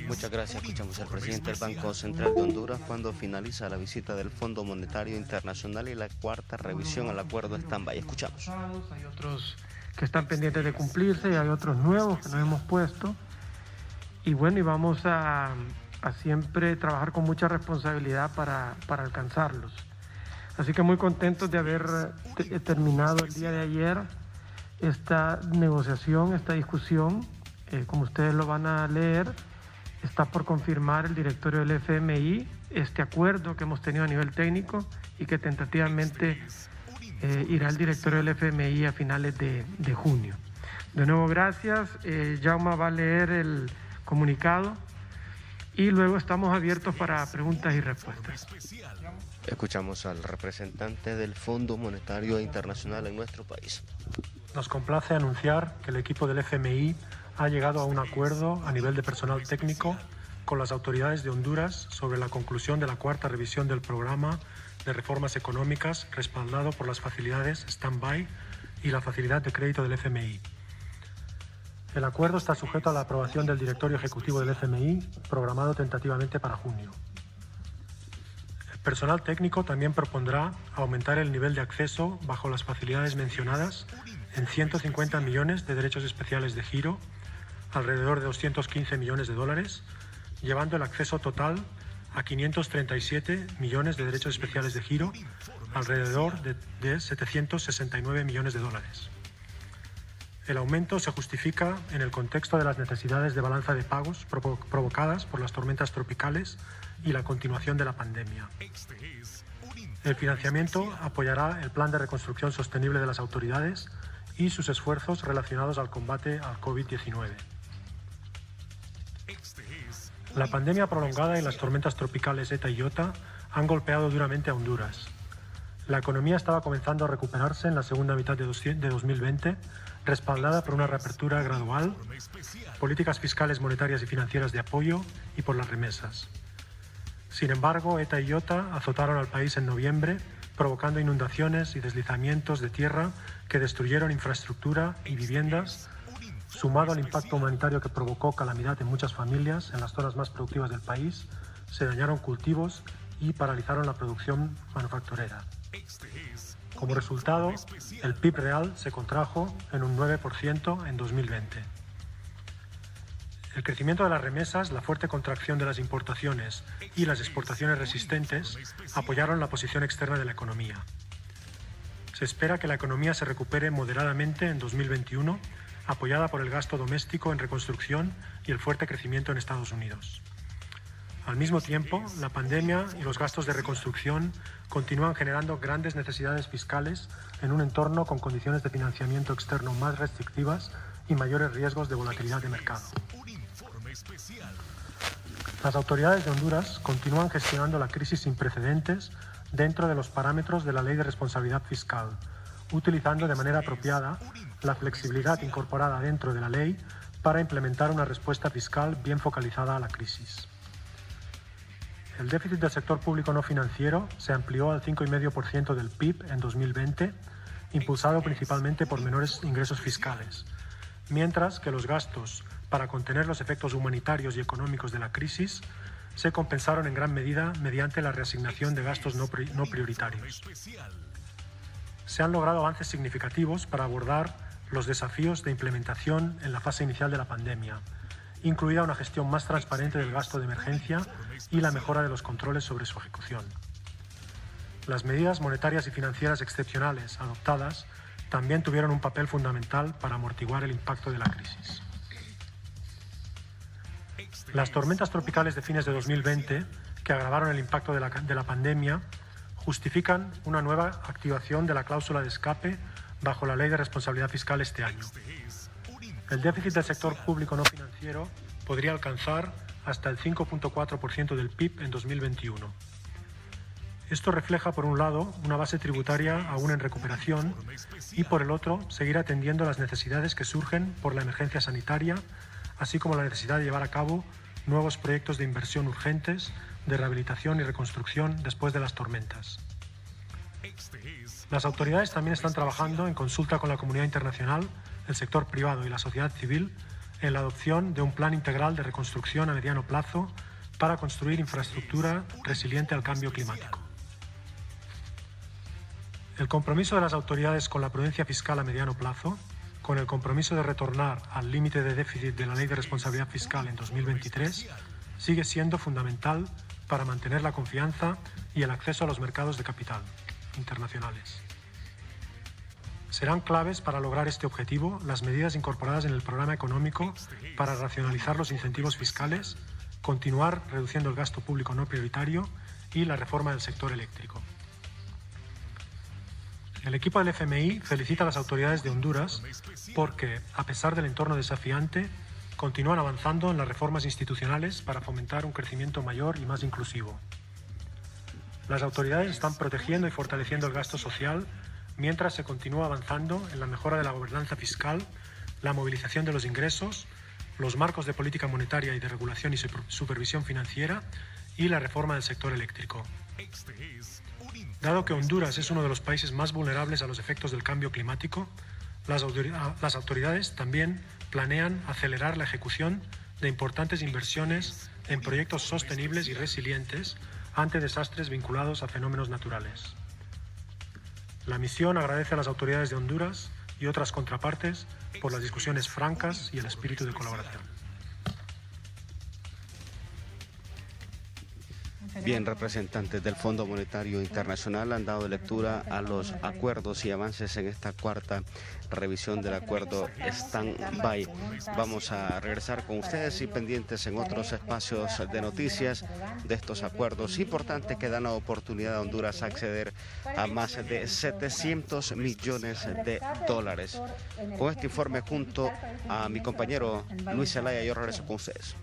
Muchas gracias. Escuchamos al presidente del Banco Central de Honduras cuando finaliza la visita del Fondo Monetario Internacional y la cuarta revisión al acuerdo stand-by. Escuchamos. Hay otros que están pendientes de cumplirse y hay otros nuevos que nos hemos puesto. Y bueno, y vamos a siempre trabajar con mucha responsabilidad para alcanzarlos. Así que muy contentos de haber terminado el día de ayer esta negociación, esta discusión. Como ustedes lo van a leer, está por confirmar el directorio del FMI este acuerdo que hemos tenido a nivel técnico y que tentativamente irá al directorio del FMI a finales de junio. De nuevo, gracias. Jaume va a leer el comunicado y luego estamos abiertos para preguntas y respuestas. Escuchamos al representante del Fondo Monetario Internacional en nuestro país. Nos complace anunciar que el equipo del FMI ha llegado a un acuerdo a nivel de personal técnico con las autoridades de Honduras sobre la conclusión de la cuarta revisión del programa de reformas económicas respaldado por las facilidades Stand-by y la facilidad de crédito del FMI. El acuerdo está sujeto a la aprobación del directorio ejecutivo del FMI, programado tentativamente para junio. El personal técnico también propondrá aumentar el nivel de acceso bajo las facilidades mencionadas en 150 millones de derechos especiales de giro, alrededor de 215 millones de dólares, llevando el acceso total a 537 millones de derechos especiales de giro, alrededor de 769 millones de dólares. El aumento se justifica en el contexto de las necesidades de balanza de pagos provocadas por las tormentas tropicales y la continuación de la pandemia. El financiamiento apoyará el plan de reconstrucción sostenible de las autoridades y sus esfuerzos relacionados al combate al COVID-19. La pandemia prolongada y las tormentas tropicales ETA y IOTA han golpeado duramente a Honduras. La economía estaba comenzando a recuperarse en la segunda mitad de 2020, respaldada por una reapertura gradual, políticas fiscales, monetarias y financieras de apoyo y por las remesas. Sin embargo, ETA y IOTA azotaron al país en noviembre, provocando inundaciones y deslizamientos de tierra que destruyeron infraestructura y viviendas, sumado al impacto humanitario que provocó calamidad en muchas familias en las zonas más productivas del país, se dañaron cultivos y paralizaron la producción manufacturera. Como resultado, el PIB real se contrajo en un 9% en 2020. El crecimiento de las remesas, la fuerte contracción de las importaciones y las exportaciones resistentes apoyaron la posición externa de la economía. Se espera que la economía se recupere moderadamente en 2021, apoyada por el gasto doméstico en reconstrucción y el fuerte crecimiento en Estados Unidos. Al mismo tiempo, la pandemia y los gastos de reconstrucción continúan generando grandes necesidades fiscales en un entorno con condiciones de financiamiento externo más restrictivas y mayores riesgos de volatilidad de mercado. Las autoridades de Honduras continúan gestionando la crisis sin precedentes dentro de los parámetros de la Ley de Responsabilidad Fiscal, utilizando de manera apropiada la flexibilidad incorporada dentro de la ley para implementar una respuesta fiscal bien focalizada a la crisis. El déficit del sector público no financiero se amplió al 5,5% del PIB en 2020, impulsado principalmente por menores ingresos fiscales, mientras que los gastos para contener los efectos humanitarios y económicos de la crisis se compensaron en gran medida mediante la reasignación de gastos no prioritarios. Se han logrado avances significativos para abordar los desafíos de implementación en la fase inicial de la pandemia, incluida una gestión más transparente del gasto de emergencia y la mejora de los controles sobre su ejecución. Las medidas monetarias y financieras excepcionales adoptadas también tuvieron un papel fundamental para amortiguar el impacto de la crisis. Las tormentas tropicales de fines de 2020, que agravaron el impacto de la pandemia, justifican una nueva activación de la cláusula de escape bajo la Ley de Responsabilidad Fiscal este año. El déficit del sector público no financiero podría alcanzar hasta el 5,4% del PIB en 2021. Esto refleja, por un lado, una base tributaria aún en recuperación y, por el otro, seguir atendiendo las necesidades que surgen por la emergencia sanitaria, así como la necesidad de llevar a cabo nuevos proyectos de inversión urgentes, de rehabilitación y reconstrucción después de las tormentas. Las autoridades también están trabajando en consulta con la comunidad internacional, el sector privado y la sociedad civil en la adopción de un plan integral de reconstrucción a mediano plazo para construir infraestructura resiliente al cambio climático. El compromiso de las autoridades con la prudencia fiscal a mediano plazo, con el compromiso de retornar al límite de déficit de la Ley de Responsabilidad Fiscal en 2023, sigue siendo fundamental para mantener la confianza y el acceso a los mercados de capital internacionales. Serán claves para lograr este objetivo las medidas incorporadas en el programa económico para racionalizar los incentivos fiscales, continuar reduciendo el gasto público no prioritario y la reforma del sector eléctrico. El equipo del FMI felicita a las autoridades de Honduras porque, a pesar del entorno desafiante, continúan avanzando en las reformas institucionales para fomentar un crecimiento mayor y más inclusivo. Las autoridades están protegiendo y fortaleciendo el gasto social mientras se continúa avanzando en la mejora de la gobernanza fiscal, la movilización de los ingresos, los marcos de política monetaria y de regulación y supervisión financiera y la reforma del sector eléctrico. Dado que Honduras es uno de los países más vulnerables a los efectos del cambio climático, las autoridades también planean acelerar la ejecución de importantes inversiones en proyectos sostenibles y resilientes ante desastres vinculados a fenómenos naturales. La misión agradece a las autoridades de Honduras y otras contrapartes por las discusiones francas y el espíritu de colaboración. Bien, representantes del Fondo Monetario Internacional han dado lectura a los acuerdos y avances en esta cuarta revisión del acuerdo Stand-by. Vamos a regresar con ustedes y pendientes en otros espacios de noticias de estos acuerdos importantes que dan la oportunidad a Honduras a acceder a más de 700 millones de dólares. Con este informe junto a mi compañero Luis Zelaya, yo regreso con ustedes.